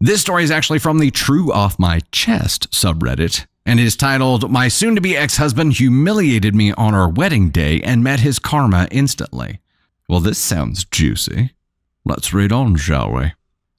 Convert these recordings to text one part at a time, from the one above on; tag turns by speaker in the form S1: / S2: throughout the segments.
S1: This story is actually from the True Off My Chest subreddit, and is titled, "My soon-to-be ex-husband humiliated me on our wedding day and met his karma instantly." Well, this sounds juicy. Let's read on, shall we?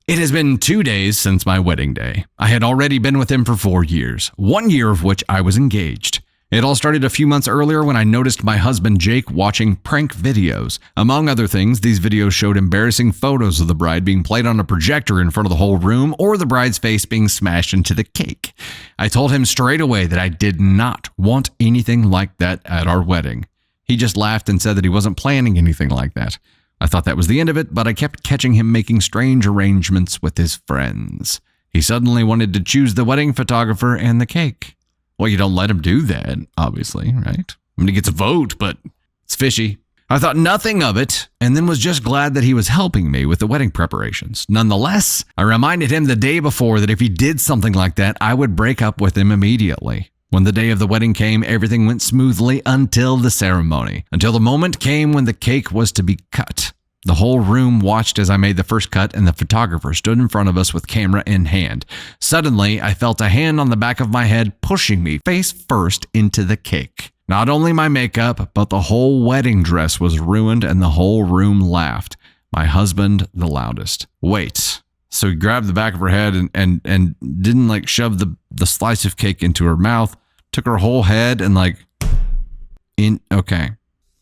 S1: It has been 2 days since my wedding day. I had already been with him for 4 years, 1 year of which I was engaged. It all started a few months earlier when I noticed my husband Jake watching prank videos. Among other things, these videos showed embarrassing photos of the bride being played on a projector in front of the whole room, or the bride's face being smashed into the cake. I told him straight away that I did not want anything like that at our wedding. He just laughed and said that he wasn't planning anything like that. I thought that was the end of it, but I kept catching him making strange arrangements with his friends. He suddenly wanted to choose the wedding photographer and the cake. Well, you don't let him do that, obviously, right? I mean, he gets a vote, but it's fishy. I thought nothing of it, and then was just glad that he was helping me with the wedding preparations. Nonetheless, I reminded him the day before that if he did something like that, I would break up with him immediately. When the day of the wedding came, everything went smoothly until the ceremony, until the moment came when the cake was to be cut. The whole room watched as I made the first cut, and the photographer stood in front of us with camera in hand. Suddenly, I felt a hand on the back of my head pushing me face first into the cake. Not only my makeup, but the whole wedding dress was ruined, and the whole room laughed. My husband the loudest. Wait. So he grabbed the back of her head and didn't like shove the slice of cake into her mouth, took her whole head and okay.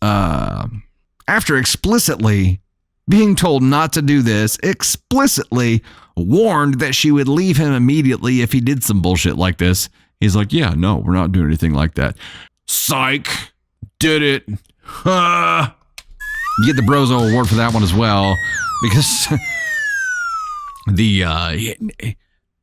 S1: After explicitly being told not to do this, explicitly warned that she would leave him immediately if he did some bullshit like this, he's like, yeah, no, we're not doing anything like that. Psych. Did it. You get the Brozo Award for that one as well, because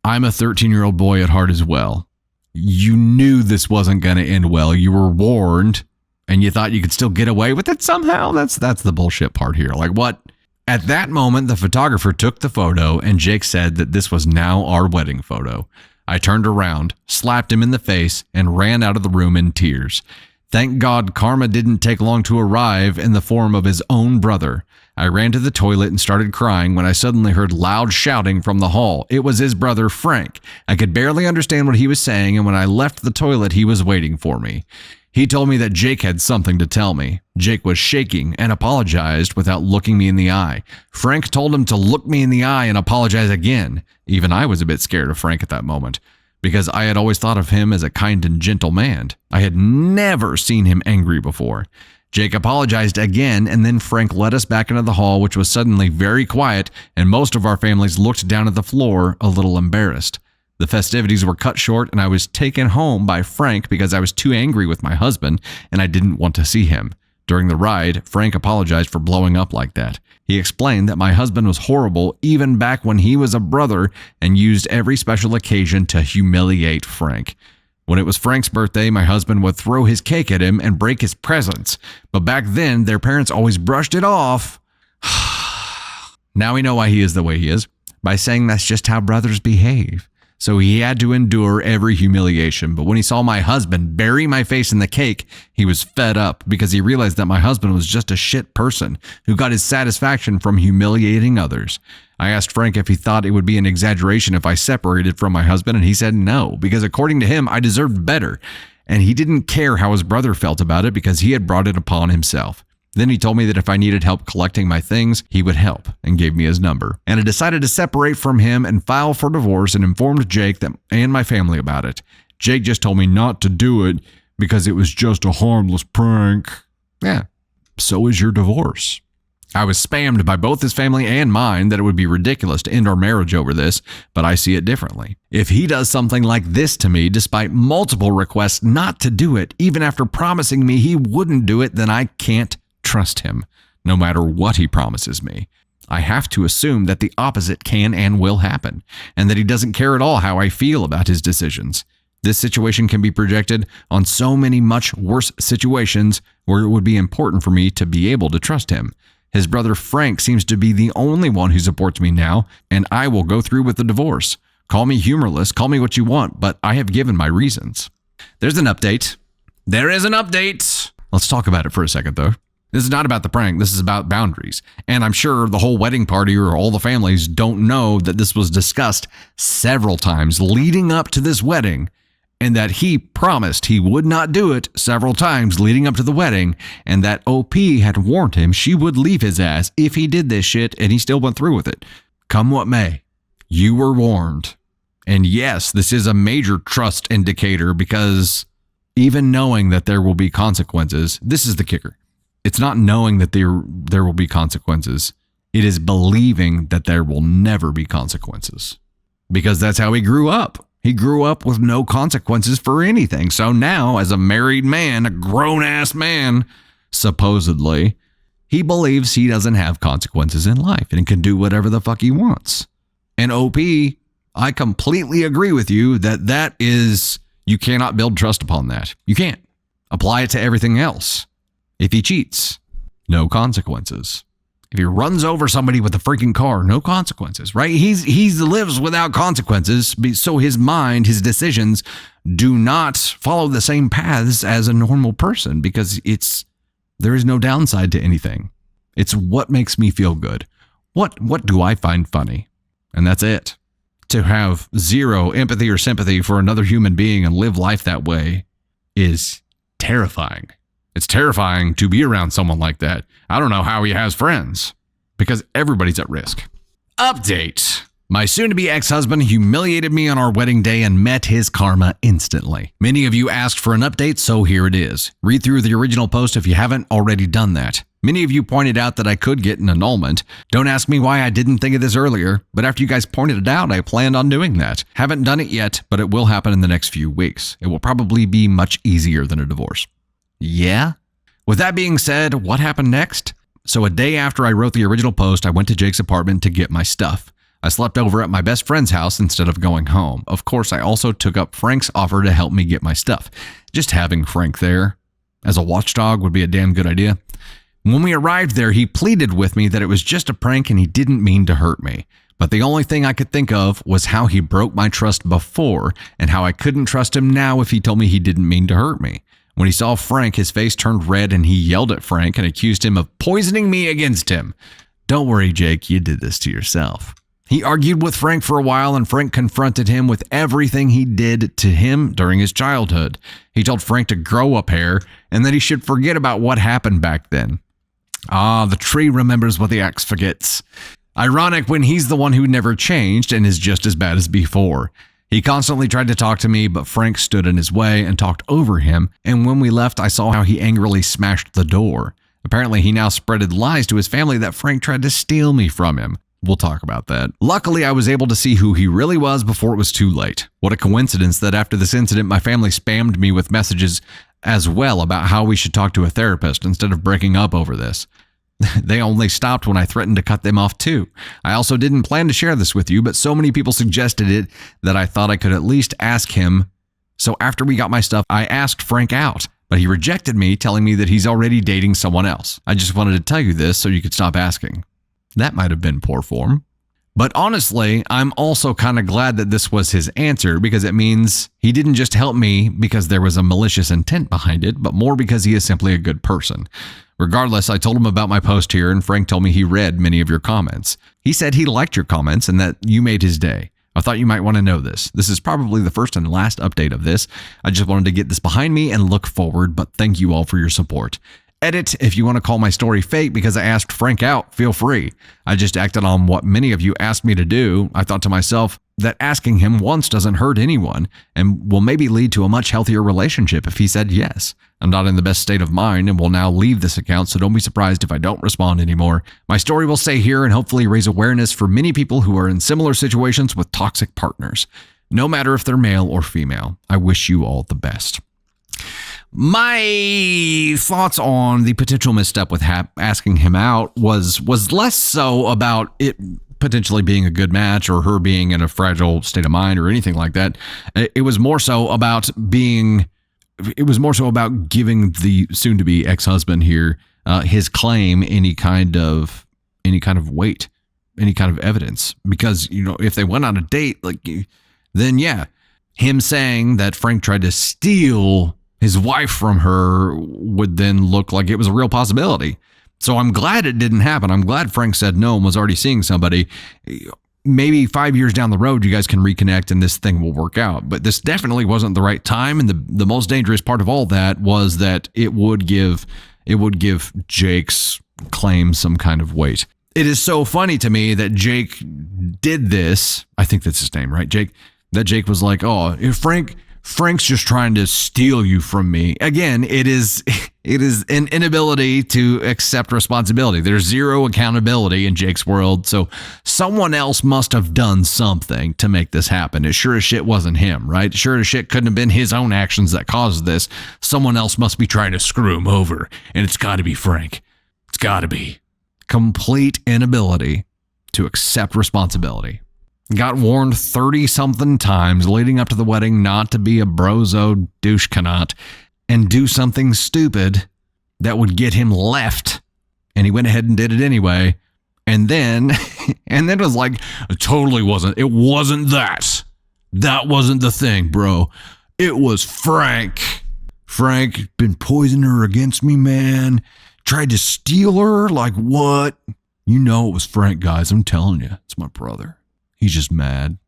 S1: I'm a 13-year-old boy at heart as well. You knew this wasn't going to end well. You were warned, and you thought you could still get away with it somehow? That's the bullshit part here. Like, what? At that moment, the photographer took the photo, and Jake said that this was now our wedding photo. I turned around, slapped him in the face, and ran out of the room in tears. Thank God karma didn't take long to arrive in the form of his own brother. I ran to the toilet and started crying when I suddenly heard loud shouting from the hall. It was his brother, Frank. I could barely understand what he was saying, and when I left the toilet, he was waiting for me. He told me that Jake had something to tell me. Jake was shaking and apologized without looking me in the eye. Frank told him to look me in the eye and apologize again. Even I was a bit scared of Frank at that moment, because I had always thought of him as a kind and gentle man. I had never seen him angry before. Jake apologized again, and then Frank led us back into the hall, which was suddenly very quiet, and most of our families looked down at the floor, a little embarrassed. The festivities were cut short, and I was taken home by Frank because I was too angry with my husband, and I didn't want to see him. During the ride, Frank apologized for blowing up like that. He explained that my husband was horrible even back when he was a brother, and used every special occasion to humiliate Frank. When it was Frank's birthday, my husband would throw his cake at him and break his presents. But back then, their parents always brushed it off. Now we know why he is the way he is, by saying that's just how brothers behave. So he had to endure every humiliation. But when he saw my husband bury my face in the cake, he was fed up because he realized that my husband was just a shit person who got his satisfaction from humiliating others. I asked Frank if he thought it would be an exaggeration if I separated from my husband, and he said no, because according to him, I deserved better. And he didn't care how his brother felt about it because he had brought it upon himself. Then he told me that if I needed help collecting my things, he would help, and gave me his number. And I decided to separate from him and file for divorce, and informed Jake and my family about it. Jake just told me not to do it because it was just a harmless prank. Yeah, so is your divorce. I was spammed by both his family and mine that it would be ridiculous to end our marriage over this, but I see it differently. If he does something like this to me, despite multiple requests not to do it, even after promising me he wouldn't do it, then I can't trust him, no matter what he promises me. I have to assume that the opposite can and will happen, and that he doesn't care at all how I feel about his decisions. This situation can be projected on so many much worse situations where it would be important for me to be able to trust him. His brother Frank seems to be the only one who supports me now, and I will go through with the divorce. Call me humorless, call me what you want, but I have given my reasons. There's an update. There is an update. Let's talk about it for a second, though. This is not about the prank. This is about boundaries. And I'm sure the whole wedding party or all the families don't know that this was discussed several times leading up to this wedding, and that he promised he would not do it several times leading up to the wedding, and that OP had warned him she would leave his ass if he did this shit, and he still went through with it. Come what may, you were warned. And yes, this is a major trust indicator, because even knowing that there will be consequences, this is the kicker. It's not knowing that there will be consequences. It is believing that there will never be consequences, because that's how he grew up. He grew up with no consequences for anything. So now, as a married man, a grown-ass man, supposedly, he believes he doesn't have consequences in life and can do whatever the fuck he wants. And OP, I completely agree with you that is, you cannot build trust upon that. You can't. Apply it to everything else. If he cheats, no consequences. If he runs over somebody with a freaking car, no consequences, right? He lives without consequences, so his mind, his decisions do not follow the same paths as a normal person, because there is no downside to anything. It's what makes me feel good. What do I find funny? And that's it. To have zero empathy or sympathy for another human being and live life that way is terrifying. It's terrifying to be around someone like that. I don't know how he has friends, because everybody's at risk. Update. My soon-to-be ex-husband humiliated me on our wedding day and met his karma instantly. Many of you asked for an update, so here it is. Read through the original post if you haven't already done that. Many of you pointed out that I could get an annulment. Don't ask me why I didn't think of this earlier, but after you guys pointed it out, I planned on doing that. Haven't done it yet, but it will happen in the next few weeks. It will probably be much easier than a divorce. Yeah? With that being said, what happened next? So a day after I wrote the original post, I went to Jake's apartment to get my stuff. I slept over at my best friend's house instead of going home. Of course, I also took up Frank's offer to help me get my stuff. Just having Frank there as a watchdog would be a damn good idea. When we arrived there, he pleaded with me that it was just a prank and he didn't mean to hurt me. But the only thing I could think of was how he broke my trust before and how I couldn't trust him now if he told me he didn't mean to hurt me. When he saw Frank, his face turned red and he yelled at Frank and accused him of poisoning me against him. Don't worry, Jake, you did this to yourself. He argued with Frank for a while, and Frank confronted him with everything he did to him during his childhood. He told Frank to grow a pair and that he should forget about what happened back then. Ah, the tree remembers what the axe forgets. Ironic when he's the one who never changed and is just as bad as before. He constantly tried to talk to me, but Frank stood in his way and talked over him, and when we left, I saw how he angrily smashed the door. Apparently, he now spreaded lies to his family that Frank tried to steal me from him. We'll talk about that. Luckily, I was able to see who he really was before it was too late. What a coincidence that after this incident, my family spammed me with messages as well about how we should talk to a therapist instead of breaking up over this. They only stopped when I threatened to cut them off too. I also didn't plan to share this with you, but so many people suggested it that I thought I could at least ask him. So after we got my stuff, I asked Frank out, but he rejected me, telling me that he's already dating someone else. I just wanted to tell you this so you could stop asking. That might have been poor form. But honestly, I'm also kind of glad that this was his answer, because it means he didn't just help me because there was a malicious intent behind it, but more because he is simply a good person. Regardless, I told him about my post here, and Frank told me he read many of your comments. He said he liked your comments and that you made his day. I thought you might want to know this. This is probably the first and last update of this. I just wanted to get this behind me and look forward, but thank you all for your support. Edit, if you want to call my story fake because I asked Frank out, feel free. I just acted on what many of you asked me to do. I thought to myself that asking him once doesn't hurt anyone and will maybe lead to a much healthier relationship if he said yes. I'm not in the best state of mind and will now leave this account, so don't be surprised if I don't respond anymore. My story will stay here and hopefully raise awareness for many people who are in similar situations with toxic partners. No matter if they're male or female, I wish you all the best. My thoughts on the potential misstep with asking him out was less so about it potentially being a good match or her being in a fragile state of mind or anything like that. It was more so about giving the soon-to-be ex-husband here his claim any kind of weight, any kind of evidence. Because, you know, if they went on a date, then yeah, him saying that Frank tried to steal his wife from her would then look like it was a real possibility. So I'm glad it didn't happen. I'm glad Frank said no and was already seeing somebody. Maybe 5 years down the road, you guys can reconnect and this thing will work out. But this definitely wasn't the right time. And the most dangerous part of all that was that it would give Jake's claim some kind of weight. It is so funny to me that Jake did this. I think that's his name, right? Jake. That Jake was like, oh, if Frank's just trying to steal you from me. Again, it is an inability to accept responsibility. There's zero accountability in Jake's world. So someone else must have done something to make this happen. It sure as shit wasn't him, right? Sure as shit couldn't have been his own actions that caused this. Someone else must be trying to screw him over. And it's got to be Frank. It's got to be. Complete inability to accept responsibility. Got warned 30-something times leading up to the wedding not to be a brozo douche-canot and do something stupid that would get him left. And he went ahead and did it anyway. And then it was like, it totally wasn't. It wasn't that. That wasn't the thing, bro. It was Frank. Frank been poisoning her against me, man. Tried to steal her. Like what? You know it was Frank, guys. I'm telling you. It's my brother. He's just mad.